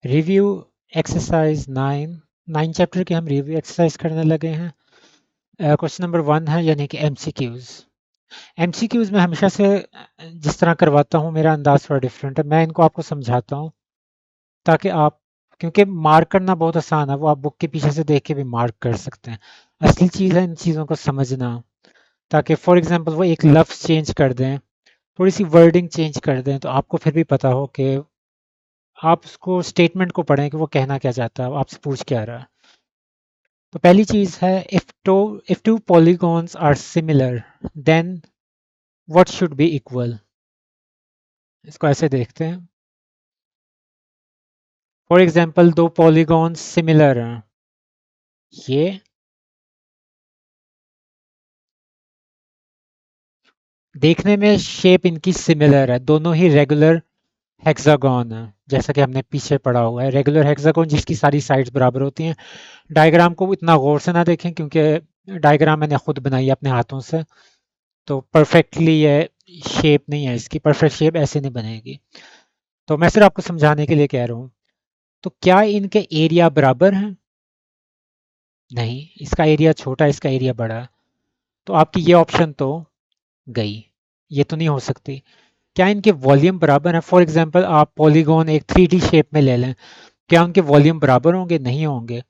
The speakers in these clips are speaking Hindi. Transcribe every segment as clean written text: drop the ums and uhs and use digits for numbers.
रिव्यू एक्सरसाइज 9 चैप्टर के हम रिव्यू एक्सरसाइज करने लगे हैं। क्वेश्चन नंबर 1 है यानी कि एमसीक्यूज। एमसीक्यूज में हमेशा से जिस तरह करवाता हूँ मेरा अंदाज थोड़ा डिफरेंट है। मैं इनको आपको समझाता हूँ ताकि आप, क्योंकि मार्क करना बहुत आसान है, वो आप बुक के पीछे से देख के भी मार्क कर सकते हैं। असली चीज़ है इन चीज़ों को समझना, ताकि फॉर एग्जांपल वो एक लफ्ज़ चेंज कर दें, थोड़ी सी वर्डिंग चेंज कर दें, तो आपको फिर भी पता हो कि आप उसको स्टेटमेंट को पढ़ें कि वो कहना क्या चाहता है, आपसे पूछ क्या रहा है। तो पहली चीज है, if two polygons are similar then what should be equal। इसको ऐसे देखते हैं। फॉर एग्जांपल दो पॉलीगॉन्स सिमिलर हैं, ये देखने में शेप इनकी सिमिलर है, दोनों ही रेगुलर हेक्सागोन है, जैसा कि हमने पीछे पढ़ा हुआ है। रेगुलर हेक्सागोन जिसकी सारी साइड्स बराबर होती हैं। डायग्राम को इतना गौर से ना देखें क्योंकि डायग्राम मैंने खुद बनाई है अपने हाथों से, तो परफेक्टली ये शेप नहीं है, इसकी परफेक्ट शेप ऐसे नहीं बनेगी। तो मैं सिर्फ आपको समझाने के लिए कह रहा हूँ। तो क्या इनके एरिया बराबर हैं? नहीं, इसका एरिया छोटा है, इसका एरिया बड़ा है। तो आपकी ये ऑप्शन तो गई, ये तो नहीं हो सकती। क्या इनके वॉल्यूम बराबर है? फॉर एग्जांपल आप पॉलीगॉन एक 3D शेप में ले लें, क्या उनके वॉल्यूम बराबर होंगे? नहीं होंगे।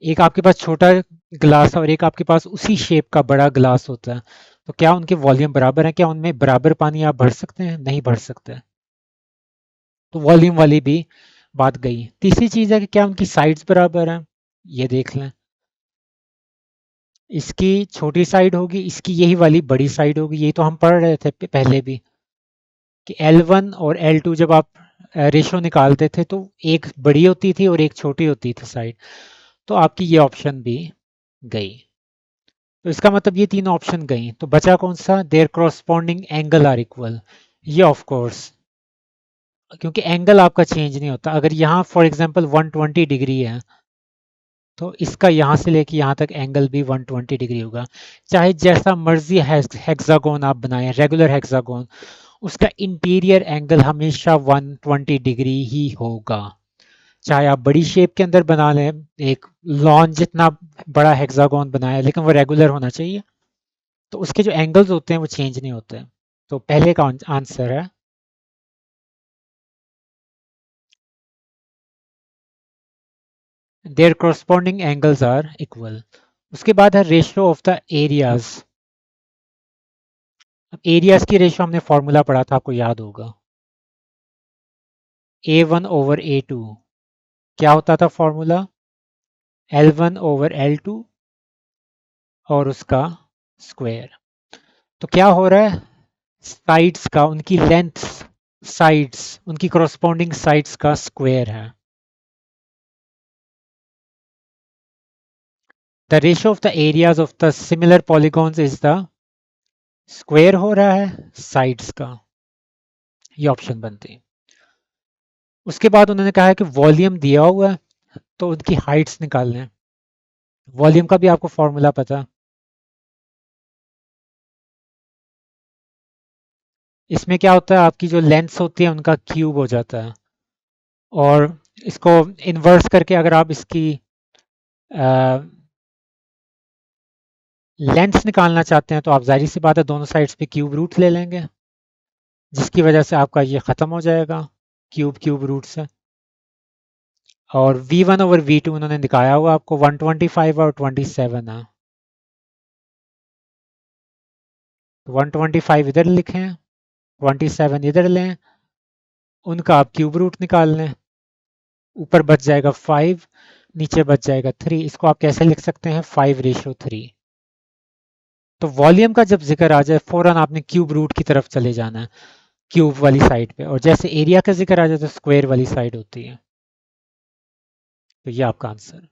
एक आपके पास छोटा ग्लास और एक आपके पास उसी शेप का बड़ा ग्लास होता है, तो क्या उनके वॉल्यूम बराबर है? क्या उनमें बराबर पानी आप भर सकते हैं? नहीं भर सकते। तो वॉल्यूम वाली भी बात गई। तीसरी चीज है कि क्या उनकी साइड्स बराबर हैं? ये देख लें, इसकी छोटी साइड होगी, इसकी यही वाली बड़ी साइड होगी। ये तो हम पढ़ रहे थे पहले भी कि L1 और L2 जब आप रेशो निकालते थे तो एक बड़ी होती थी और एक छोटी होती थी साइड। तो आपकी ये ऑप्शन भी गई। तो इसका मतलब ये तीनों ऑप्शन गई, तो बचा कौन सा? Their corresponding angle are equal. ये ऑफ कोर्स, क्योंकि एंगल आपका चेंज नहीं होता। अगर यहाँ फॉर एग्जांपल 120 डिग्री है, तो इसका यहाँ से लेके यहाँ तक एंगल भी 120 डिग्री होगा। चाहे जैसा मर्जी हेक्सागोन आप बनाएं, रेगुलर हेक्सागोन, उसका इंटीरियर एंगल हमेशा 120 डिग्री ही होगा। चाहे आप बड़ी शेप के अंदर बना लें, एक लॉन जितना बड़ा हेक्सागोन बनाए, लेकिन वो रेगुलर होना चाहिए, तो उसके जो एंगल्स होते हैं वो चेंज नहीं होते। तो पहले का आंसर है their corresponding angles are equal. उसके बाद है रेशियो ऑफ द एरियाज। अब एरियाज की रेशियो हमने फॉर्मूला पढ़ा था, आपको याद होगा, A1/A2। क्या होता था फॉर्मूला? L1/L2 और उसका स्क्वायर। तो क्या हो रहा है, साइड्स का, उनकी लेंथ, साइड्स, उनकी corresponding साइड्स का स्क्वायर है। The ratio of the areas of the similar polygons is the square हो रहा है साइड्स का। ये ऑप्शन बनते हैं। उसके बाद उन्होंने कहा है कि वॉल्यूम दिया हुआ है तो उनकी हाइट्स निकालना है। वॉल्यूम का भी आपको फॉर्मूला पता, इसमें क्या होता है, आपकी जो लेंथ्स होती है उनका क्यूब हो जाता है। और इसको इन्वर्स करके अगर आप इसकी लेंथ्स निकालना चाहते हैं तो आप जाहिर सी बात है दोनों साइड्स पे क्यूब रूट ले लेंगे, जिसकी वजह से आपका ये खत्म हो जाएगा क्यूब क्यूब रूट से। और V1/V2 उन्होंने दिखाया हुआ आपको 125 और 27 है। 125 इधर लिखें, 27 इधर लें, उनका आप क्यूब रूट निकाल लें। ऊपर बच जाएगा 5, नीचे बच जाएगा 3। इसको आप कैसे लिख सकते हैं? 5:3। तो वॉल्यूम का जब जिक्र आ जाए फौरन आपने क्यूब रूट की तरफ चले जाना है, क्यूब वाली साइड पे। और जैसे एरिया का जिक्र आ जाए तो स्क्वायर वाली साइड होती है। तो ये आपका आंसर।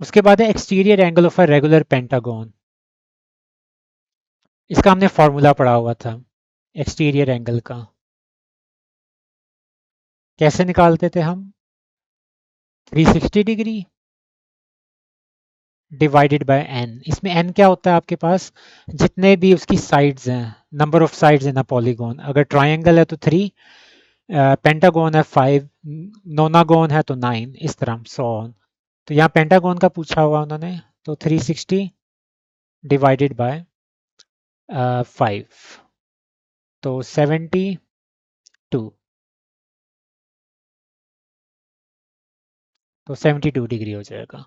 उसके बाद है exterior angle of a regular pentagon. इसका हमने फॉर्मूला पढ़ा हुआ था एक्सटीरियर एंगल का। कैसे निकालते थे हम? 360 डिग्री डिवाइडेड बाय एन। इसमें एन क्या होता है आपके पास? जितने भी उसकी साइड्स हैं, number of sides in a polygon. अगर ट्रायंगल है तो 3, पेंटागन है 5, नोनागोन है तो 9, इस तरह सो ऑन। तो यहाँ पेंटागोन का पूछा हुआ उन्होंने, तो 360 डिवाइडेड बाय 5, तो 72, तो 72 डिग्री हो जाएगा।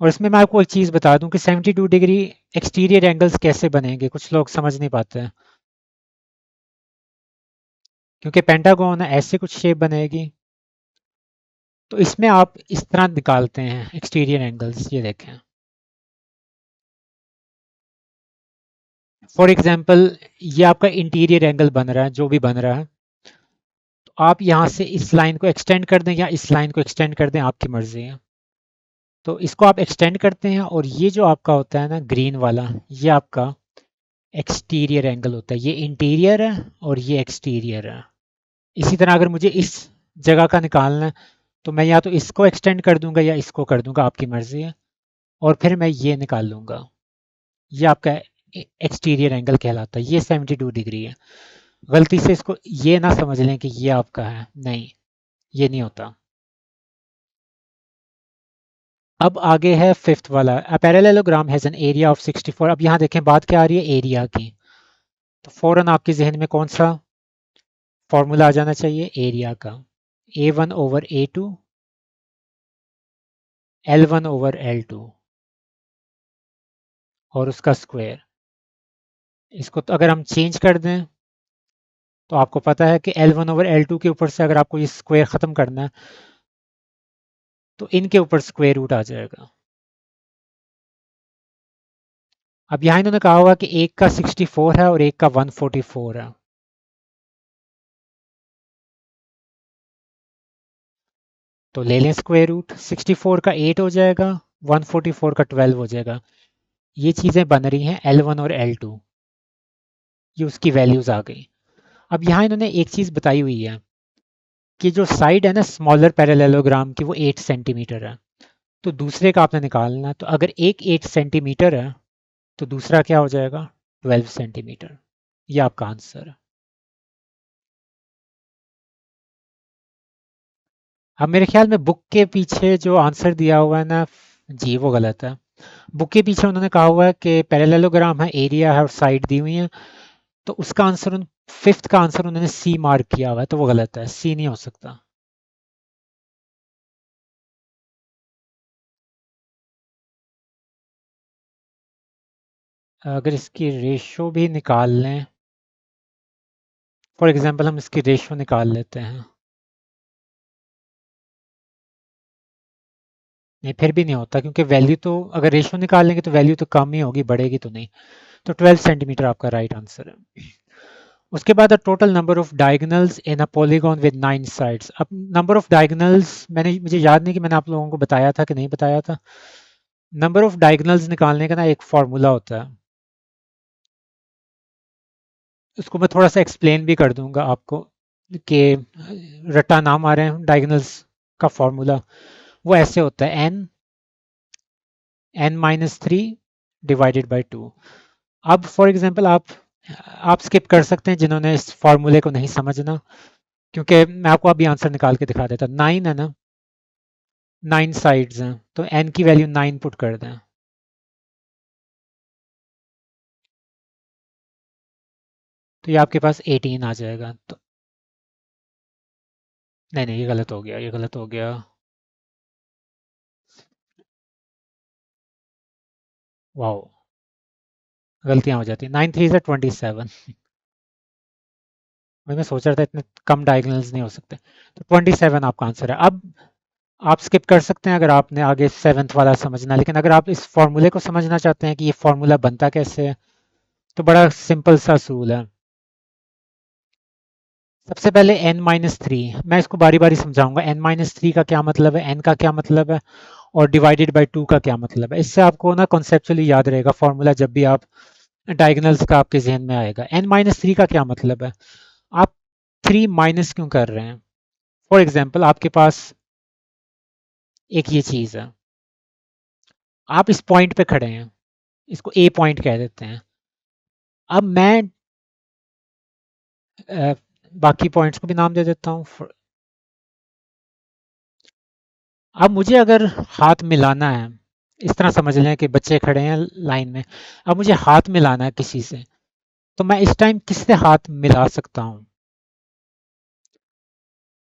और इसमें मैं आपको एक चीज़ बता दूं कि 72 डिग्री एक्सटीरियर एंगल्स कैसे बनेंगे, कुछ लोग समझ नहीं पाते हैं। क्योंकि पेंटागन है, ऐसे कुछ शेप बनेगी, तो इसमें आप इस तरह निकालते हैं एक्सटीरियर एंगल्स, ये देखें। फॉर एग्जांपल ये आपका इंटीरियर एंगल बन रहा है, जो भी बन रहा है, तो आप यहाँ से इस लाइन को एक्सटेंड कर दें या इस लाइन को एक्सटेंड कर दें, आपकी मर्जी है। तो इसको आप एक्सटेंड करते हैं, और ये जो आपका होता है ना ग्रीन वाला, ये आपका एक्सटीरियर एंगल होता है। ये इंटीरियर है और ये एक्सटीरियर है। इसी तरह अगर मुझे इस जगह का निकालना है, तो मैं या तो इसको एक्सटेंड कर दूंगा या इसको कर दूंगा, आपकी मर्जी है। और फिर मैं ये निकाल लूंगा, ये आपका एक्सटीरियर एंगल कहलाता है। ये 72 डिग्री है। गलती से इसको ये ना समझ लें कि ये आपका है, नहीं, ये नहीं होता। अब आगे है फिफ्थ वाला, a parallelogram has an area of 64। अब यहाँ देखें बात क्या आ रही है, एरिया की। तो फौरन आपके जहन में कौन सा फॉर्मूला आ जाना चाहिए, एरिया का। A1/A2, L1/L2, और उसका स्क्वायर। इसको तो अगर हम चेंज कर दें, तो आपको पता है कि L1/L2 के ऊपर से अगर आपको ये स्क्वायर ख़त्म करना है, तो इनके ऊपर स्क्वायर रूट आ जाएगा। अब यहाँ इन्होंने कहा हुआ कि एक का 64 है और एक का 144 है। तो ले लें स्क्वायर रूट, 64 का 8 हो जाएगा, 144 का 12 हो जाएगा। ये चीज़ें बन रही हैं L1 और L2, ये उसकी वैल्यूज़ आ गई। अब यहाँ इन्होंने एक चीज़ बताई हुई है कि जो साइड है ना स्मॉलर पैरेललोग्राम की, वो 8 सेंटीमीटर है। तो दूसरे का आपने निकालना है, तो अगर एक 8 सेंटीमीटर है, तो दूसरा क्या हो जाएगा, 12 सेंटीमीटर। ये आपका आंसर है। अब मेरे ख्याल में बुक के पीछे जो आंसर दिया हुआ है ना, जी वो गलत है। बुक के पीछे उन्होंने कहा हुआ है कि पैरेललोग्राम है, एरिया है और साइड दी हुई है। तो उसका आंसर फिफ्थ का आंसर उन्होंने सी मार्क किया हुआ है, तो वो गलत है, सी नहीं हो सकता। अगर इसकी रेशो भी निकाल लें, फॉर एग्जांपल हम इसकी रेशो निकाल लेते हैं, नहीं फिर भी नहीं होता, क्योंकि वैल्यू तो अगर रेशो निकाल लेंगे तो वैल्यू तो कम ही होगी, बढ़ेगी तो नहीं। तो 12 सेंटीमीटर आपका राइट आंसर है। उसके बाद total number of diagonals in a polygon with 9 sides. अब नंबर ऑफ डायगोनल्स मुझे याद नहीं कि मैंने आप लोगों को बताया था कि नहीं बताया था। नंबर ऑफ डायगोनल्स निकालने का ना एक फार्मूला होता है, उसको मैं थोड़ा सा एक्सप्लेन भी कर दूंगा आपको, कि रट्टा नाम आ रहे हैं डायगोनल्स का फार्मूला। वो ऐसे होता है n-3 डिवाइडेड बाय 2। अब फॉर एग्जांपल आप स्किप कर सकते हैं जिन्होंने इस फार्मूले को नहीं समझना, क्योंकि मैं आपको अभी आंसर निकाल के दिखा देता। 9 है ना, 9 साइड्स हैं, तो n की वैल्यू 9 पुट कर दें, तो ये आपके पास 18 आ जाएगा। तो नहीं नहीं, ये गलत हो गया, ये गलत हो गया। वाह, गलतियां हो जाती हैं। 9 3 से 27। मैं सोच रहा था इतने कम डायगोनल्स नहीं हो सकते। तो 27 आपका आंसर है। अब आप स्किप कर सकते हैं अगर आपने आगे सेवन्थ वाला समझना, लेकिन अगर आप इस फॉर्मूले को समझना चाहते हैं कि ये फॉर्मूला बनता कैसे है, तो बड़ा सिंपल सा असूल है। सबसे पहले n-3, मैं इसको बारी बारी समझाऊंगा। n-3 का क्या मतलब है, n का क्या मतलब है, और डिवाइडेड बाय 2 का क्या मतलब है। इससे आपको ना कॉन्सेप्चुअली याद रहेगा फॉर्मूला, जब भी आप डायगोनल्स का आपके जहन में आएगा। n-3 का क्या मतलब है, आप 3 माइनस क्यों कर रहे हैं। फॉर एग्जाम्पल आपके पास एक ये चीज है, आप इस पॉइंट पे खड़े हैं, इसको ए पॉइंट कह देते हैं। अब मैं बाकी पॉइंट्स को भी नाम दे देता हूँ। अब मुझे अगर हाथ मिलाना है, इस तरह समझ लें कि बच्चे खड़े हैं लाइन में, अब मुझे हाथ मिलाना है किसी से, तो मैं इस टाइम किससे हाथ मिला सकता हूँ?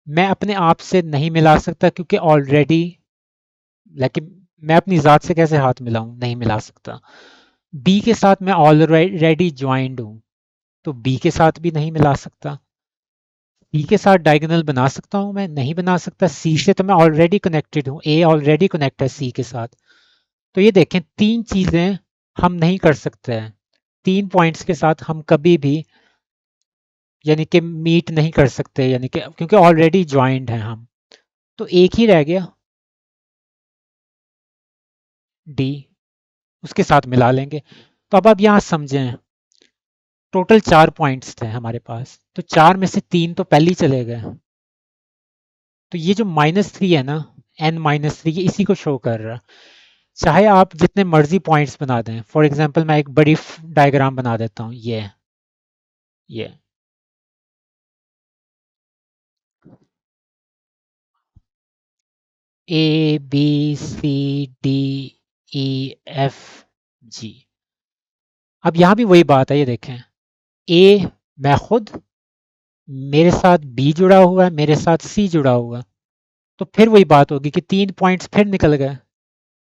मैं अपने आप से नहीं मिला सकता क्योंकि ऑलरेडी, लेकिन मैं अपनी ज़ात से कैसे हाथ मिलाऊं? नहीं मिला सकता। बी के साथ मैं ऑलरेडी ज्वाइंड हूँ, तो बी के साथ भी नहीं मिला सकता। सी के साथ डायगोनल बना सकता हूँ मैं? नहीं बना सकता। सी से तो मैं ऑलरेडी कनेक्टेड हूँ, ए ऑलरेडी कनेक्ट है सी के साथ। तो ये देखें, तीन चीज़ें हम नहीं कर सकते हैं। तीन पॉइंट्स के साथ हम कभी भी यानी कि मीट नहीं कर सकते, यानी कि क्योंकि ऑलरेडी ज्वाइंड हैं हम। तो एक ही रह गया, डी, उसके साथ मिला लेंगे। तो अब आप यहाँ समझें, टोटल 4 पॉइंट्स थे हमारे पास, तो 4 में से 3 तो पहले ही चले गए। तो ये जो -3 है ना, n-3, ये इसी को शो कर रहा है। चाहे आप जितने मर्जी पॉइंट्स बना दें, फॉर एग्जांपल मैं एक बड़ी डायग्राम बना देता हूँ, ये A B C D E F G. अब यहाँ भी वही बात है, ये देखें, ए मैं खुद, मेरे साथ बी जुड़ा हुआ है, मेरे साथ सी जुड़ा हुआ है। तो फिर वही बात होगी कि 3 पॉइंट्स फिर निकल गए,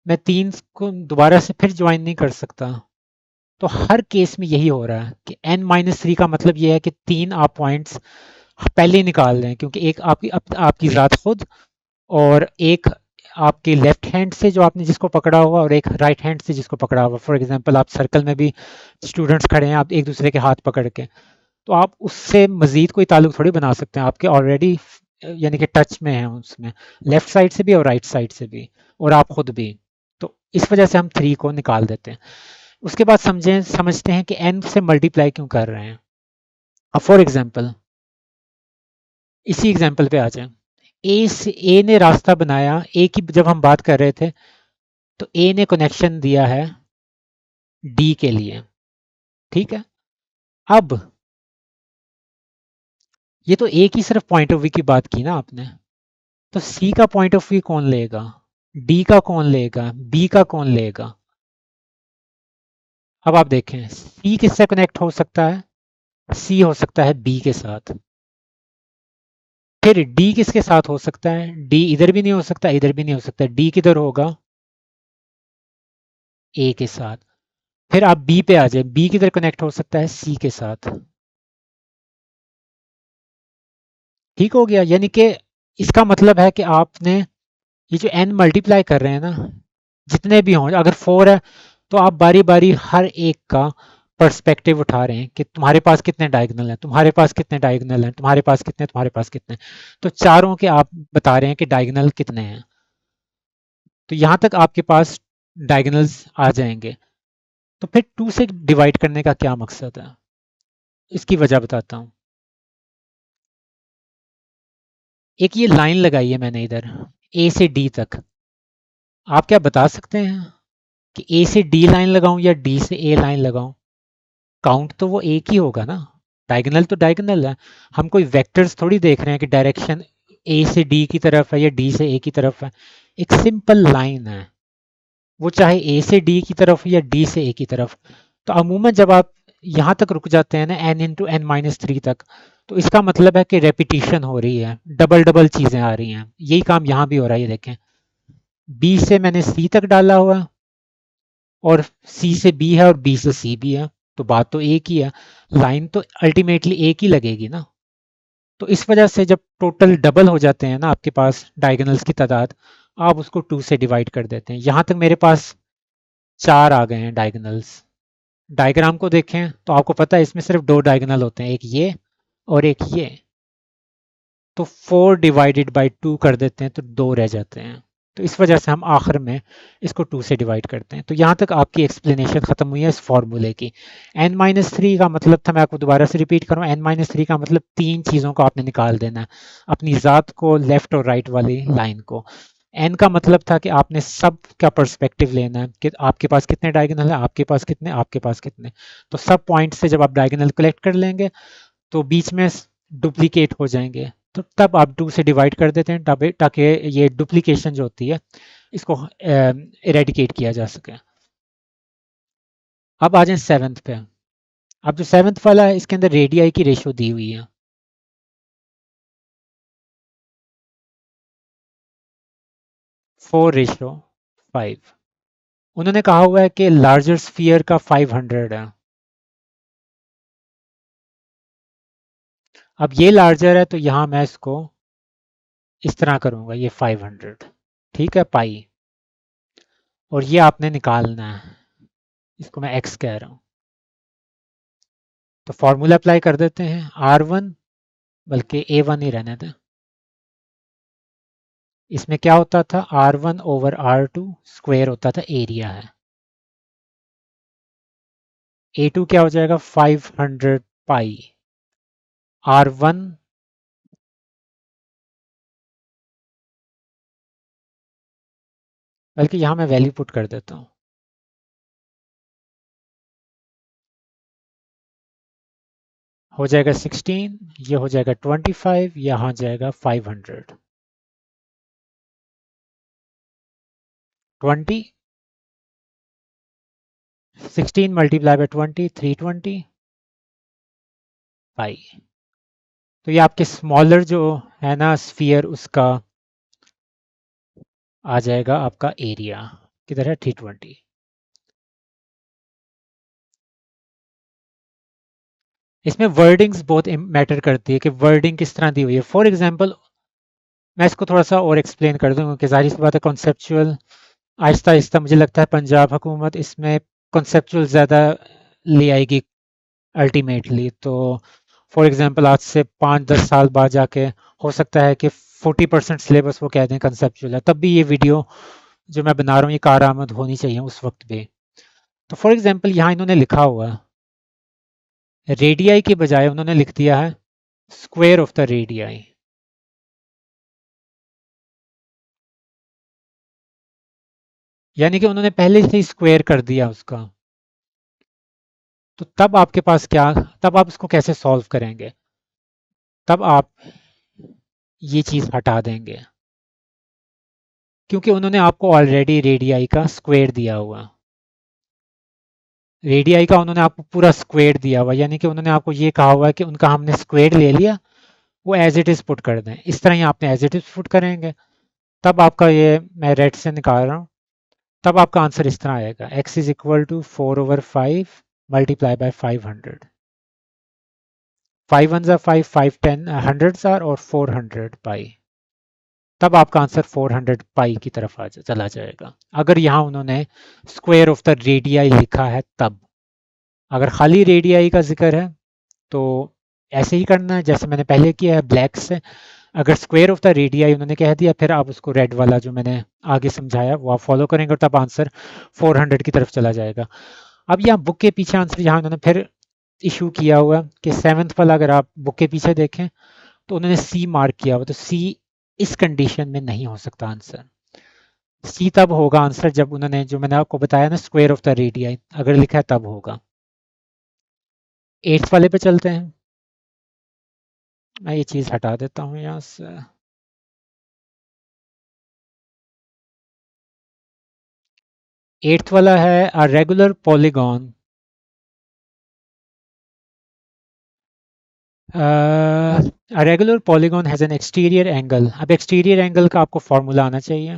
मैं 3 को दोबारा से फिर ज्वाइन नहीं कर सकता। तो हर केस में यही हो रहा है कि n-3 का मतलब ये है कि 3 आप पॉइंट्स पहले ही निकाल दें, क्योंकि एक आपकी ज़ात खुद, और एक आपके लेफ्ट हैंड से जो आपने जिसको पकड़ा हुआ, और एक राइट हैंड से जिसको पकड़ा हुआ। फॉर एग्जांपल आप सर्कल में भी स्टूडेंट्स खड़े हैं, आप एक दूसरे के हाथ पकड़ के, तो आप उससे मजीद कोई ताल्लुक थोड़ी बना सकते हैं, आपके ऑलरेडी यानी कि टच में है उसमें, लेफ्ट साइड से भी और राइट साइड से भी, और आप खुद भी। तो इस वजह से हम 3 को निकाल देते हैं। उसके बाद समझते हैं कि n से मल्टीप्लाई क्यों कर रहे हैं। अब फॉर एग्जांपल इसी एग्जांपल पे आ जाए, ए से ए ने रास्ता बनाया, ए की जब हम बात कर रहे थे, तो ए ने कनेक्शन दिया है डी के लिए, ठीक है। अब ये तो ए की सिर्फ पॉइंट ऑफ व्यू की बात की ना आपने, तो सी का पॉइंट ऑफ व्यू कौन लेगा? डी का कौन लेगा? बी का कौन लेगा? अब आप देखें, सी किससे कनेक्ट हो सकता है? सी हो सकता है बी के साथ। फिर डी किसके साथ हो सकता है? डी इधर भी नहीं हो सकता, इधर भी नहीं हो सकता, डी किधर होगा? ए के साथ। फिर आप बी पे आ जाए, बी किधर कनेक्ट हो सकता है? सी के साथ। ठीक हो गया, यानी कि इसका मतलब है कि आपने ये जो n मल्टीप्लाई कर रहे हैं ना, जितने भी हों, अगर 4 है तो आप बारी बारी हर एक का पर्सपेक्टिव उठा रहे हैं कि तुम्हारे पास कितने डायगोनल हैं, तुम्हारे पास कितने डायगोनल हैं, तुम्हारे पास कितने, तुम्हारे पास कितने। तो चारों के आप बता रहे हैं कि डायगोनल कितने हैं। तो यहाँ तक आपके पास डायगोनल्स आ जाएंगे। तो फिर 2 से डिवाइड करने का क्या मकसद है? इसकी वजह बताता हूँ। एक ये लाइन लगाई है मैंने इधर, ए से डी तक। आप क्या बता सकते हैं कि ए से डी लाइन लगाऊं या डी से ए लाइन लगाऊं? काउंट तो वो एक ही होगा ना, डायगोनल तो डायगोनल है। हम कोई वेक्टर्स थोड़ी देख रहे हैं कि डायरेक्शन ए से डी की तरफ है या डी से ए की तरफ है। एक सिंपल लाइन है, वो चाहे ए से डी की तरफ हो या डी से ए की तरफ। तो अमूमन जब आप यहाँ तक रुक जाते हैं ना, n × n-3 तक, तो इसका मतलब है कि रेपिटिशन हो रही है, डबल डबल चीज़ें आ रही हैं। यही काम यहाँ भी हो रहा है, ये देखें, बी से मैंने सी तक डाला हुआ, और सी से बी है और बी से सी भी है, तो बात तो एक ही है, लाइन तो अल्टीमेटली एक ही लगेगी ना। तो इस वजह से जब टोटल डबल हो जाते हैं ना आपके पास डायगोनल्स की तादाद, आप उसको 2 से डिवाइड कर देते हैं। यहाँ तक मेरे पास 4 आ गए हैं डायगोनल्स। डायग्राम को देखें तो आपको पता है इसमें सिर्फ 2 डायगोनल होते हैं, एक ये और एक ये। तो 4 डिवाइडेड बाई 2 कर देते हैं तो 2 रह जाते हैं। तो इस वजह से हम आखिर में इसको 2 से डिवाइड करते हैं। तो यहाँ तक आपकी एक्सप्लेनेशन ख़त्म हुई है इस फार्मूले की। n-3 का मतलब था, मैं आपको दोबारा से रिपीट करूँ, n-3 का मतलब 3 चीज़ों को आपने निकाल देना है, अपनी ज़ात को, लेफ्ट और राइट वाली लाइन को। n का मतलब था कि आपने सब का पर्सपेक्टिव लेना है कि आपके पास कितने डायगोनल है, आपके पास कितने, आपके पास कितने। तो सब पॉइंट से जब आप डायगोनल कलेक्ट कर लेंगे तो बीच में डुप्लीकेट हो जाएंगे, तो तब आप 2 से डिवाइड कर देते हैं ताकि ये डुप्लीकेशन जो होती है इसको इरेडिकेट किया जा सके। अब आ जाए सेवन्थ पे। अब जो सेवन्थ वाला है इसके अंदर रेडियाई की रेशो दी हुई है। 4:5। उन्होंने कहा हुआ है कि लार्जर स्फीयर का 500 है। अब ये लार्जर है तो यहां मैं इसको इस तरह करूंगा, ये 500, ठीक है, पाई। और ये आपने निकालना है, इसको मैं एक्स कह रहा हूं। तो फॉर्मूला अप्लाई कर देते हैं, R1, बल्कि A1 ही रहने दें। इसमें क्या होता था, R1/R2 स्क्वायर होता था, एरिया है। A2 क्या हो जाएगा, 500 पाई R1, बल्कि यहां मैं वैल्यू पुट कर देता हूं। हो जाएगा 16, ये हो जाएगा 25, यहाँ जाएगा 500। 20, 16 मल्टीप्लाई बाय 20, 320 पाई। तो ये आपके स्मॉलर जो है ना स्फीयर, उसका आ जाएगा आपका एरिया किधर है, 320। इसमें वर्डिंग्स बहुत मैटर करती है कि वर्डिंग किस तरह दी हुई है। फॉर एग्जांपल मैं इसको थोड़ा सा और एक्सप्लेन कर दूंगा कि जाहिर सी बात है कॉन्सेप्चुअल आहिस्ता आहिस्ता मुझे लगता है पंजाब हुकूमत इसमें कॉन्सेप्चुअल ज़्यादा ले आएगी अल्टीमेटली। तो फॉर एग्जांपल आज से 5-10 साल बाद जाके हो सकता है कि 40% सिलेबस वो कह दें कंसेप्चुअल है, तब भी ये वीडियो जो मैं बना रहा हूँ ये कारआमद होनी चाहिए उस वक्त भी। तो फॉर एग्जांपल यहाँ इन्होंने लिखा हुआ है रेडियाई के बजाय उन्होंने लिख दिया है स्क्वायर ऑफ द रेडियाई। यानी कि उन्होंने पहले से ही स्क्वायर कर दिया उसका। तो तब आपके पास क्या, तब आप इसको कैसे सॉल्व करेंगे, तब आप ये चीज़ हटा देंगे क्योंकि उन्होंने आपको ऑलरेडी रेडियाई का स्क्वायर दिया हुआ। रेडियाई का उन्होंने आपको पूरा स्क्वायर दिया हुआ, यानी कि उन्होंने आपको ये कहा हुआ है कि उनका हमने स्क्वायर ले लिया, वो एज इट इज़ पुट कर दें। इस तरह ही आपने एज इट इज़ पुट करेंगे, तब आपका ये मैं रेड से निकाल रहा हूँ, तब आपका आंसर इस तरह आएगा, x is equal to 4/5 multiply by 500। 5 1 5, 5 10 hundreds are, और 400 पाई। तब आपका आंसर 400 पाई की तरफ चला जाएगा, अगर यहाँ उन्होंने स्क्वायर ऑफ द रेडियाई लिखा है तब। अगर खाली रेडियाई का जिक्र है तो ऐसे ही करना है जैसे मैंने पहले किया है, ब्लैक से। अगर स्क्वायर ऑफ द रेडियाई उन्होंने कह दिया, फिर आप उसको रेड वाला जो मैंने आगे समझाया वो आप फॉलो करेंगे, और तब आंसर 400 की तरफ चला जाएगा। अब यहाँ बुक के पीछे आंसर यहाँ उन्होंने फिर इशू किया हुआ कि सेवन्थ वाला अगर आप बुक के पीछे देखें तो उन्होंने सी मार्क किया हुआ, तो सी इस कंडीशन में नहीं हो सकता आंसर। सी तब होगा आंसर जब उन्होंने जो मैंने आपको बताया ना स्क्वायर ऑफ द रेडियाई अगर लिखा है तब होगा। एट्थ वाले पे चलते हैं, मैं ये चीज़ हटा देता हूँ यहाँ से। एट्थ वाला है a regular polygon. A regular polygon has an exterior angle. अब एक्सटीरियर एंगल का आपको फॉर्मूला आना चाहिए।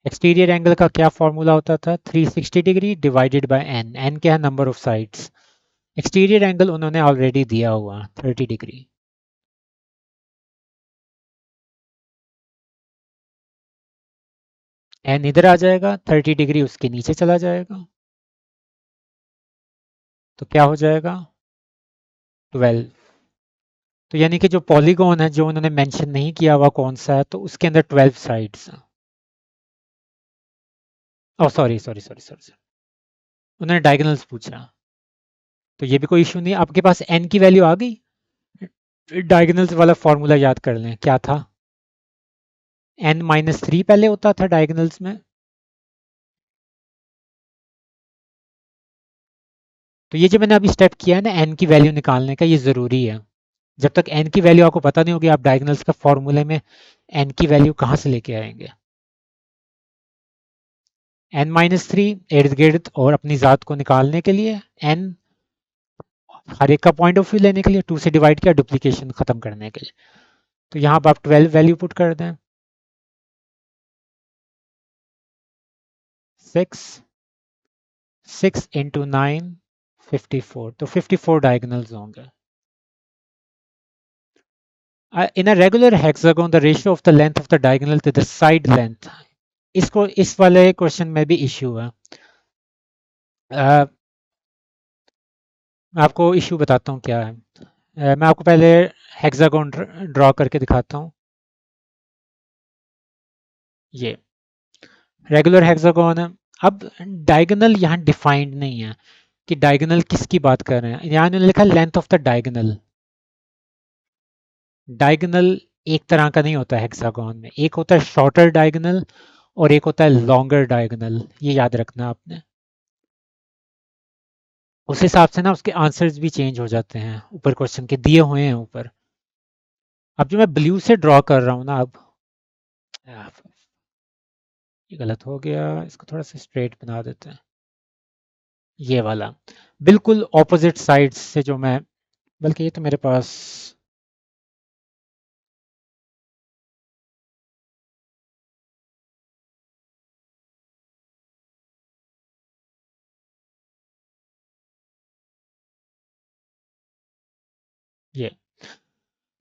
एक्सटीरियर एंगल का क्या फॉर्मूला होता था, 360 degree divided by n. N क्या है, number of sides. Exterior angle उन्होंने ऑलरेडी दिया हुआ 30 डिग्री। एन इधर आ जाएगा, 30 डिग्री उसके नीचे चला जाएगा, तो क्या हो जाएगा, 12। तो यानी कि जो पॉलीगॉन है जो उन्होंने मेंशन नहीं किया हुआ कौन सा है, तो उसके अंदर 12 साइड्स हैं। Oh sorry sorry sorry sorry, उन्होंने डायगोनल्स पूछा। तो ये भी कोई इशू नहीं, आपके पास एन की वैल्यू आ गई। डायगोनल्स वाला फॉर्मूला याद कर लें, क्या था, n-3 पहले होता था डायगोनल्स में। तो ये जो मैंने अभी स्टेप किया है ना एन की वैल्यू निकालने का, ये ज़रूरी है। जब तक एन की वैल्यू आपको पता नहीं होगी, आप डायगोनल्स का फॉर्मूले में एन की वैल्यू कहाँ से लेके आएंगे। एन माइनस थ्री इर्द गिर्द और अपनी ज़ात को निकालने के लिए, एन हर एक का पॉइंट ऑफ व्यू लेने के लिए, टू से डिवाइड किया डुप्लीकेशन खत्म करने के लिए। तो यहाँ पर आप 12 वैल्यू पुट कर दें। 6 इंटू 9 54, तो 54 डायगोनल्स होंगे। In a regular hexagon, the ratio of the length of the diagonal to the side length, इसको इस वाले क्वेश्चन में भी इश्यू है। मैं आपको इश्यू बताता हूँ क्या है। मैं आपको पहले हेक्सागोन ड्रॉ करके दिखाता हूँ। ये रेगुलर हेक्सागोन है। अब डायगोनल यहाँ डिफाइंड नहीं है कि डायगोनल किसकी बात कर रहे हैं। यहाँ इन्होंने लिखा length of the diagonal. Diagonal एक तरह का नहीं होता है हेक्सागोन में, एक होता है शॉर्टर डायगोनल और एक होता है लॉन्गर डायगोनल। ये याद रखना आपने। उस हिसाब से ना उसके आंसर्स भी चेंज हो जाते हैं, ऊपर क्वेश्चन के दिए हुए हैं ऊपर। अब जो मैं ब्लू से ड्रॉ कर रहा हूँ ना, अब ये गलत हो गया, इसको थोड़ा सा स्ट्रेट बना देते हैं। ये वाला बिल्कुल ऑपोजिट साइड से जो मैं, बल्कि ये तो मेरे पास, ये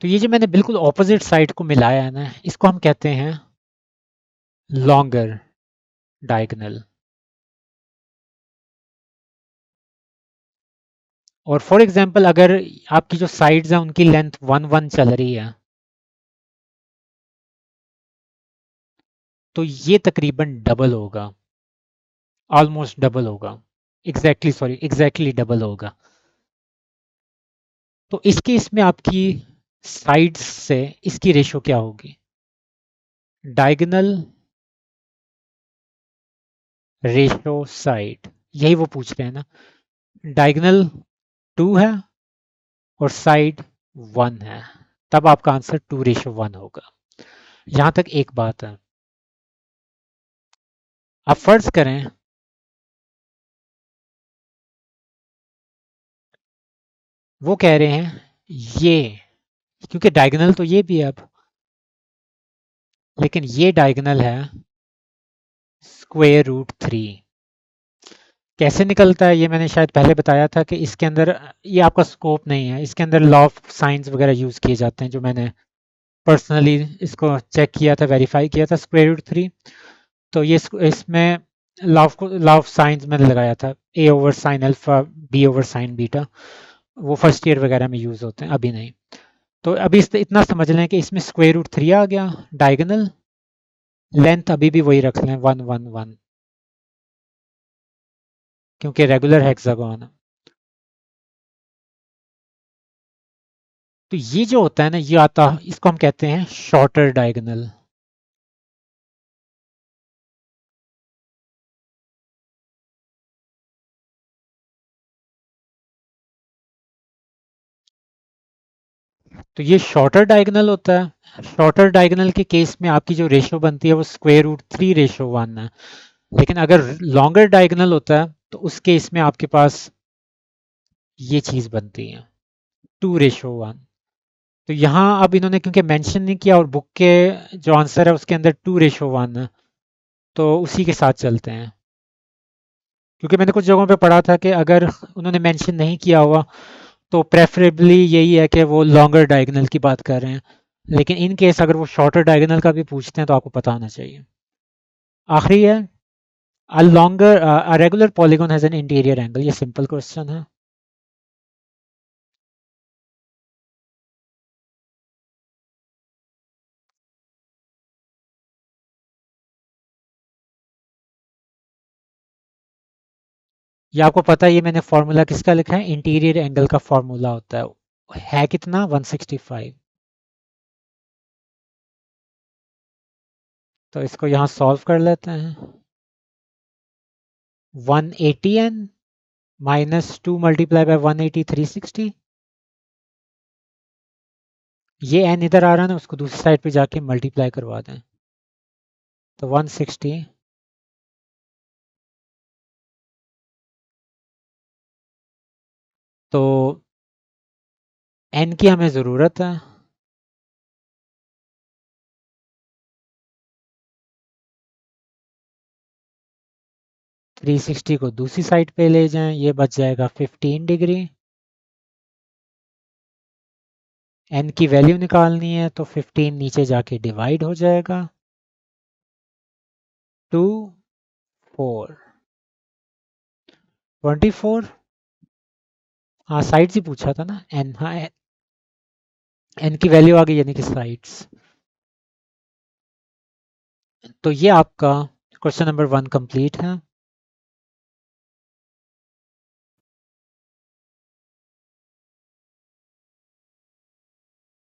तो ये जो मैंने बिल्कुल ऑपोजिट साइड को मिलाया है ना, इसको हम कहते हैं लॉन्गर डायगोनल। और फॉर एग्जांपल अगर आपकी जो साइड्स हैं उनकी लेंथ 1 1 चल रही है, तो ये तकरीबन डबल होगा, ऑलमोस्ट डबल होगा। एग्जैक्टली डबल होगा। तो इसके इसमें आपकी साइड्स से इसकी रेशो क्या होगी? डायगोनल रेशो साइड, यही वो पूछ रहे हैं ना। डायगोनल 2 है और साइड 1 है, तब आपका आंसर 2:1 होगा। यहां तक एक बात है। आप फर्ज करें वो कह रहे हैं ये, क्योंकि डायगोनल तो ये भी है अब, लेकिन ये डायगोनल है √3। कैसे निकलता है ये मैंने शायद पहले बताया था कि इसके अंदर, ये आपका स्कोप नहीं है, इसके अंदर लॉ ऑफ साइंस वगैरह यूज किए जाते हैं, जो मैंने पर्सनली इसको चेक किया था, वेरीफाई किया था। √3, तो ये इसमें लॉ ऑफ साइंस मैंने लगाया था, A over sine alpha, B over sine beta. वो फर्स्ट ईयर वगैरह में यूज होते हैं, अभी नहीं। तो अभी इतना समझ लें कि इसमें √3 आ गया। डायगोनल लेंथ अभी भी वही रख लें, 1 1 1, क्योंकि रेगुलर हेक्सागोन है। तो ये जो होता है ना, ये आता, इसको हम कहते हैं शॉर्टर डायगोनल। तो ये शॉर्टर डायगोनल होता है। शॉर्टर डायगोनल के केस में आपकी जो रेशो बनती है वो √3:1 है। लेकिन अगर लॉन्गर डायगोनल होता है तो उस केस में आपके पास ये चीज बनती है 2:1। तो यहाँ अब इन्होंने क्योंकि मेंशन नहीं किया और बुक के जो आंसर है उसके अंदर 2:1 है, तो उसी के साथ चलते हैं। क्योंकि मैंने कुछ जगहों पे पढ़ा था कि अगर उन्होंने मेंशन नहीं किया हुआ तो प्रेफरेबली यही है कि वो लॉन्गर डायगोनल की बात कर रहे हैं। लेकिन इन केस अगर वो शॉर्टर डायगोनल का भी पूछते हैं तो आपको पता होना चाहिए। आखिरी है, a regular polygon has an interior angle। ये सिंपल क्वेश्चन है। ये आपको पता है, ये मैंने फॉर्मूला किसका लिखा है? इंटीरियर एंगल का फॉर्मूला होता है कितना? 165। तो इसको यहाँ सॉल्व कर लेते हैं। 180n -2 multiply by 180 360। ये n इधर आ रहा है ना, उसको दूसरी साइड पे जाके मल्टीप्लाई करवा दें, तो 160 तो n की हमें ज़रूरत है, थ्री सिक्सटी को दूसरी साइड पे ले जाएं, ये बच जाएगा 15 डिग्री। n की वैल्यू निकालनी है तो 15 नीचे जाके डिवाइड हो जाएगा, 2 4 24। हाँ साइड्स ही पूछा था ना, n, हाँ n की वैल्यू आ गई यानी कि साइड्स। तो ये आपका क्वेश्चन नंबर 1 कंप्लीट है।